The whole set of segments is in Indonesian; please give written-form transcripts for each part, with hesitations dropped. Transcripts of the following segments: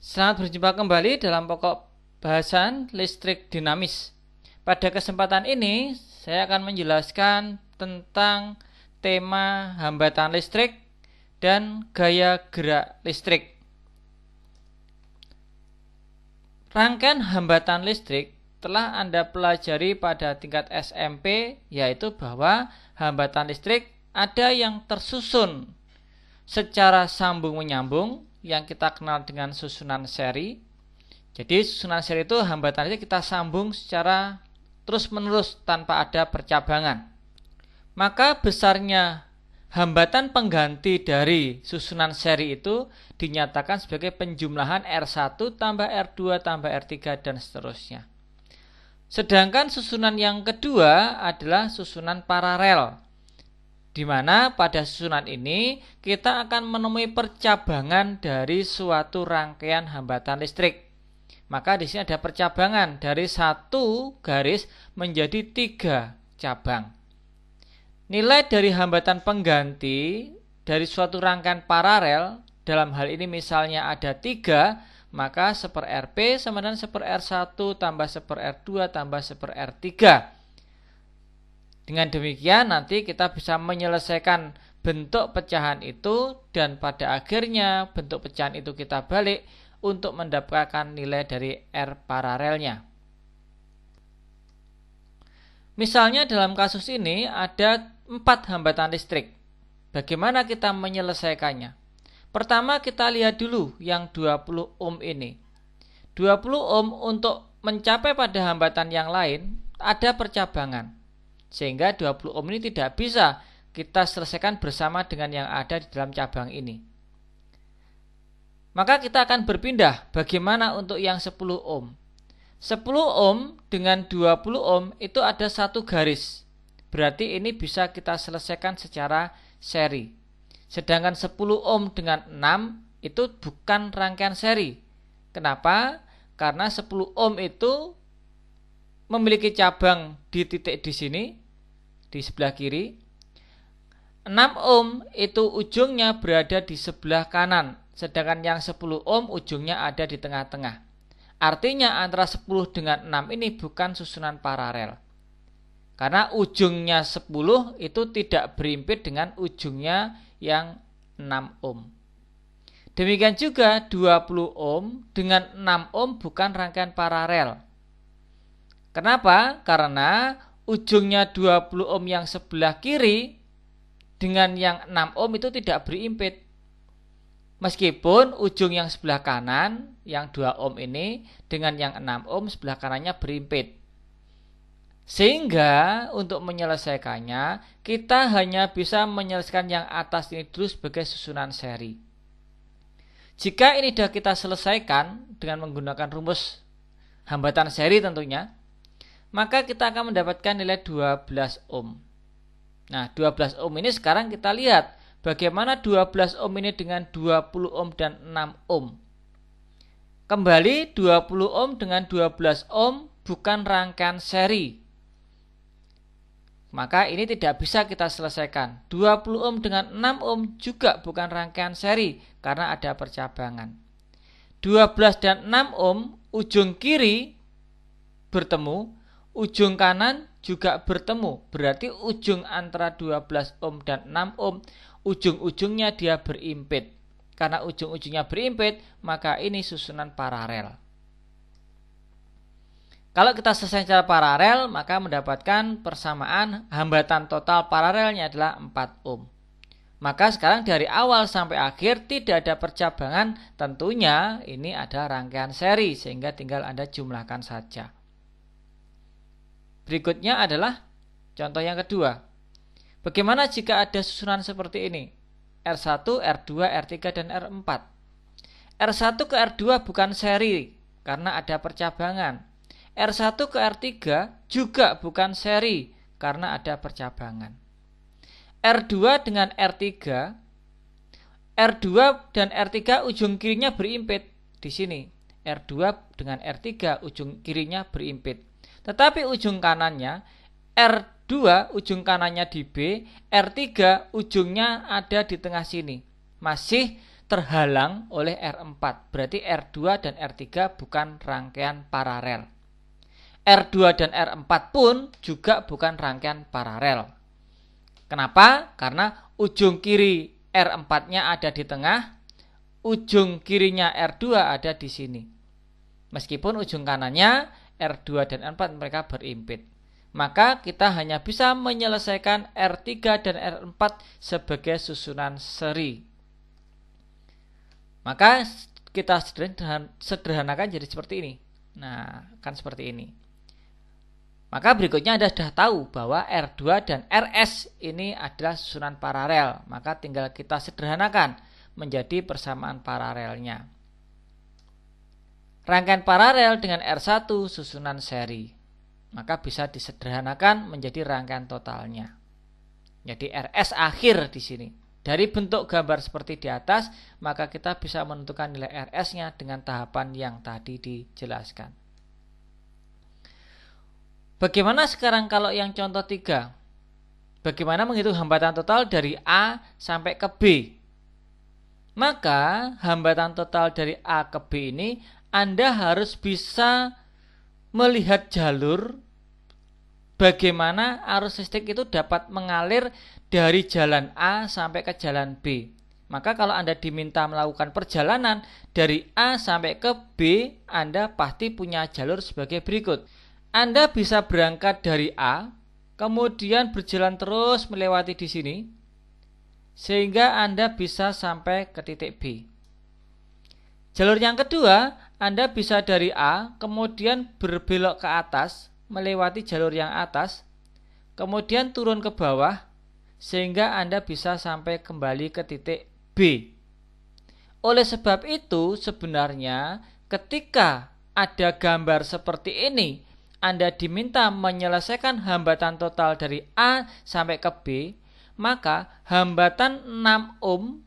Selamat berjumpa kembali dalam pokok bahasan listrik dinamis. Pada kesempatan ini, saya akan menjelaskan tentang tema hambatan listrik dan gaya gerak listrik. Rangkaian hambatan listrik telah Anda pelajari pada tingkat SMP, yaitu bahwa hambatan listrik ada yang tersusun secara sambung-menyambung yang kita kenal dengan susunan seri. Jadi susunan seri itu hambatan listrik kita sambung secara terus-menerus tanpa ada percabangan. Maka besarnya hambatan pengganti dari susunan seri itu dinyatakan sebagai penjumlahan R1 tambah R2 tambah R3 dan seterusnya. Sedangkan susunan yang kedua adalah susunan paralel, di mana pada susunan ini kita akan menemui percabangan dari suatu rangkaian hambatan listrik. Maka di sini ada percabangan dari satu garis menjadi 3 cabang. Nilai dari hambatan pengganti dari suatu rangkaian paralel, dalam hal ini misalnya ada 3, maka 1/Rp sama dengan 1/R1 tambah 1/R2 tambah 1/R3. Dengan demikian nanti kita bisa menyelesaikan bentuk pecahan itu dan pada akhirnya bentuk pecahan itu kita balik untuk mendapatkan nilai dari R paralelnya. Misalnya dalam kasus ini ada 4 hambatan listrik. Bagaimana kita menyelesaikannya? Pertama kita lihat dulu yang 20 ohm ini. 20 ohm untuk mencapai pada hambatan yang lain ada percabangan. Sehingga 20 ohm ini tidak bisa kita selesaikan bersama dengan yang ada di dalam cabang ini. Maka kita akan berpindah bagaimana untuk yang 10 ohm. 10 ohm dengan 20 ohm itu ada satu garis. Berarti ini bisa kita selesaikan secara seri. Sedangkan 10 ohm dengan 6 itu bukan rangkaian seri. Kenapa? Karena 10 ohm itu memiliki cabang di titik di sini, di sebelah kiri. 6 ohm itu ujungnya berada di sebelah kanan, sedangkan yang 10 ohm ujungnya ada di tengah-tengah. Artinya antara 10 dengan 6 ini bukan susunan paralel. Karena ujungnya 10 itu tidak berimpit dengan ujungnya yang 6 ohm. Demikian juga 20 ohm dengan 6 ohm bukan rangkaian paralel. Kenapa? Karena ujungnya 20 ohm yang sebelah kiri dengan yang 6 ohm itu tidak berimpit. Meskipun ujung yang sebelah kanan yang 2 ohm ini dengan yang 6 ohm sebelah kanannya berimpit. Sehingga untuk menyelesaikannya kita hanya bisa menyelesaikan yang atas ini dulu sebagai susunan seri. Jika ini sudah kita selesaikan dengan menggunakan rumus hambatan seri tentunya, maka kita akan mendapatkan nilai 12 ohm. Nah, 12 ohm ini sekarang kita lihat bagaimana 12 ohm ini dengan 20 ohm dan 6 ohm. Kembali 20 ohm dengan 12 ohm bukan rangkaian seri. Maka ini tidak bisa kita selesaikan. 20 ohm dengan 6 ohm juga bukan rangkaian seri karena ada percabangan. 12 dan 6 ohm ujung kiri bertemu, ujung kanan juga bertemu. Berarti ujung antara 12 ohm dan 6 ohm ujung-ujungnya dia berimpit. Karena ujung-ujungnya berimpit, maka ini susunan paralel. Kalau kita selesai secara paralel, maka mendapatkan persamaan hambatan total paralelnya adalah 4 ohm. Maka sekarang dari awal sampai akhir tidak ada percabangan, tentunya ini ada rangkaian seri sehingga tinggal Anda jumlahkan saja. Berikutnya adalah contoh yang kedua. Bagaimana jika ada susunan seperti ini? R1, R2, R3, dan R4. R1 ke R2 bukan seri karena ada percabangan. R1 ke R3 juga bukan seri karena ada percabangan. R2 dengan R3, R2 dan R3 ujung kirinya berimpit di sini. R2 dengan R3 ujung kirinya berimpit. Tetapi ujung kanannya R2 ujung kanannya di B, R3 ujungnya ada di tengah sini. Masih terhalang oleh R4. Berarti R2 dan R3 bukan rangkaian paralel. R2 dan R4 pun juga bukan rangkaian paralel. Kenapa? Karena ujung kiri R4-nya ada di tengah, ujung kirinya R2 ada di sini. Meskipun ujung kanannya R2 dan R4 mereka berimpit. Maka kita hanya bisa menyelesaikan R3 dan R4 sebagai susunan seri. Maka kita sederhanakan jadi seperti ini. Nah, kan seperti ini. Maka berikutnya Anda sudah tahu bahwa R2 dan RS ini adalah susunan paralel. Maka tinggal kita sederhanakan menjadi persamaan paralelnya. Rangkaian paralel dengan R1 susunan seri. Maka bisa disederhanakan menjadi rangkaian totalnya. Jadi RS akhir di sini. Dari bentuk gambar seperti di atas, maka kita bisa menentukan nilai RS-nya dengan tahapan yang tadi dijelaskan. Bagaimana sekarang kalau yang contoh 3? Bagaimana menghitung hambatan total dari A sampai ke B? Maka hambatan total dari A ke B ini Anda harus bisa melihat jalur bagaimana arus listrik itu dapat mengalir dari jalan A sampai ke jalan B. Maka kalau Anda diminta melakukan perjalanan dari A sampai ke B, Anda pasti punya jalur sebagai berikut. Anda bisa berangkat dari A, kemudian berjalan terus melewati di sini, sehingga Anda bisa sampai ke titik B. Jalur yang kedua, Anda bisa dari A, kemudian berbelok ke atas, melewati jalur yang atas, kemudian turun ke bawah, sehingga Anda bisa sampai kembali ke titik B. Oleh sebab itu, sebenarnya ketika ada gambar seperti ini, Anda diminta menyelesaikan hambatan total dari A sampai ke B, maka hambatan 6 ohm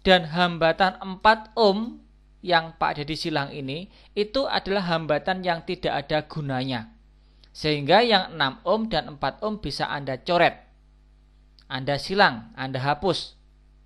dan hambatan 4 ohm yang Pak Dedi silang ini, itu adalah hambatan yang tidak ada gunanya. Sehingga yang 6 ohm dan 4 ohm bisa Anda coret, Anda silang, Anda hapus.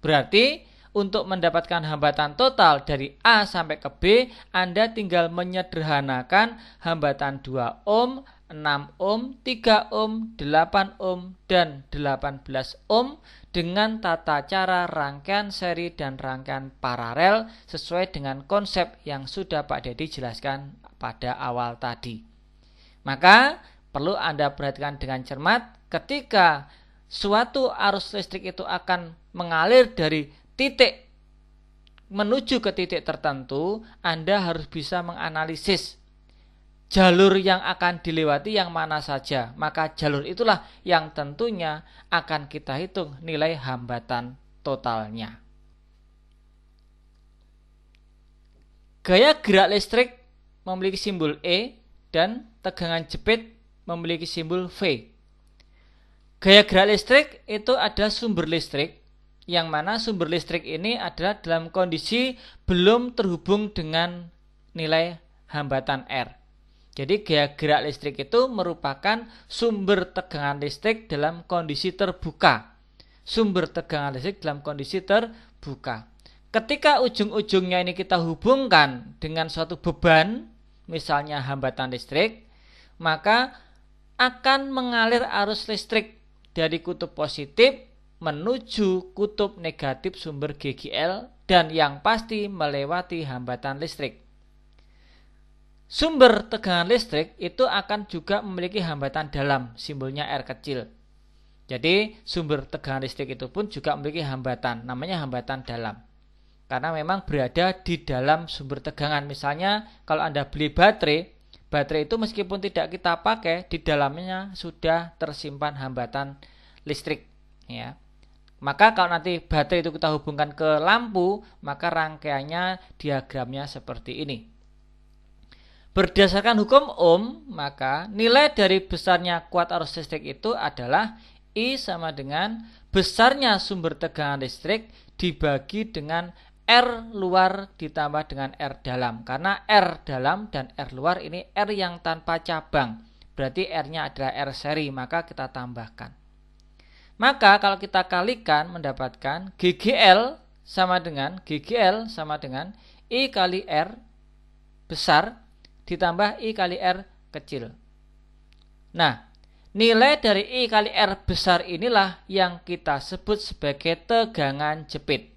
Berarti untuk mendapatkan hambatan total dari A sampai ke B, Anda tinggal menyederhanakan hambatan 2 ohm, 6 ohm, 3 ohm, 8 ohm, dan 18 ohm dengan tata cara rangkaian seri dan rangkaian paralel sesuai dengan konsep yang sudah Pak Dedi jelaskan pada awal tadi. Maka perlu Anda perhatikan dengan cermat ketika suatu arus listrik itu akan mengalir dari titik menuju ke titik tertentu, Anda harus bisa menganalisis jalur yang akan dilewati yang mana saja. Maka jalur itulah yang tentunya akan kita hitung nilai hambatan totalnya. Gaya gerak listrik memiliki simbol E dan tegangan jepit memiliki simbol V. Gaya gerak listrik itu ada sumber listrik, yang mana sumber listrik ini adalah dalam kondisi belum terhubung dengan nilai hambatan R. Jadi gaya gerak listrik itu merupakan sumber tegangan listrik dalam kondisi terbuka. Sumber tegangan listrik dalam kondisi terbuka. Ketika ujung-ujungnya ini kita hubungkan dengan suatu beban, misalnya hambatan listrik, maka akan mengalir arus listrik dari kutub positif menuju kutub negatif sumber GGL dan yang pasti melewati hambatan listrik. Sumber tegangan listrik itu akan juga memiliki hambatan dalam, simbolnya R kecil. Jadi sumber tegangan listrik itu pun juga memiliki hambatan, namanya hambatan dalam. Karena memang berada di dalam sumber tegangan. Misalnya kalau Anda beli baterai itu meskipun tidak kita pakai, di dalamnya sudah tersimpan hambatan listrik, ya. Maka kalau nanti baterai itu kita hubungkan ke lampu, maka rangkaiannya diagramnya seperti ini. Berdasarkan hukum Ohm, maka nilai dari besarnya kuat arus listrik itu adalah I sama dengan besarnya sumber tegangan listrik dibagi dengan R luar ditambah dengan R dalam. Karena R dalam dan R luar ini R yang tanpa cabang. Berarti R-nya adalah R seri, maka kita tambahkan. Maka kalau kita kalikan mendapatkan GGL sama dengan GGL sama dengan I kali R besar ditambah I kali R kecil. Nah, nilai dari I kali R besar inilah yang kita sebut sebagai tegangan jepit.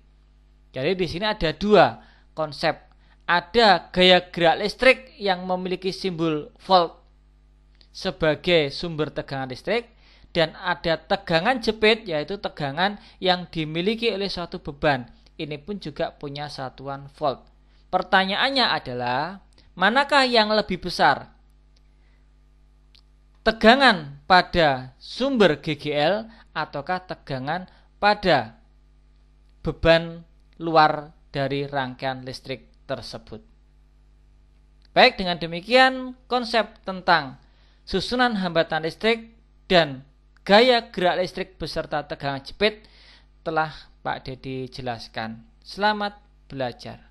Jadi di sini ada dua konsep. Ada gaya gerak listrik yang memiliki simbol volt sebagai sumber tegangan listrik, dan ada tegangan jepit yaitu tegangan yang dimiliki oleh suatu beban. Ini pun juga punya satuan volt. Pertanyaannya adalah, manakah yang lebih besar? Tegangan pada sumber GGL ataukah tegangan pada beban luar dari rangkaian listrik tersebut? Baik, dengan demikian konsep tentang susunan hambatan listrik dan gaya gerak listrik beserta tegangan jepit telah Pak Dedi jelaskan. Selamat belajar.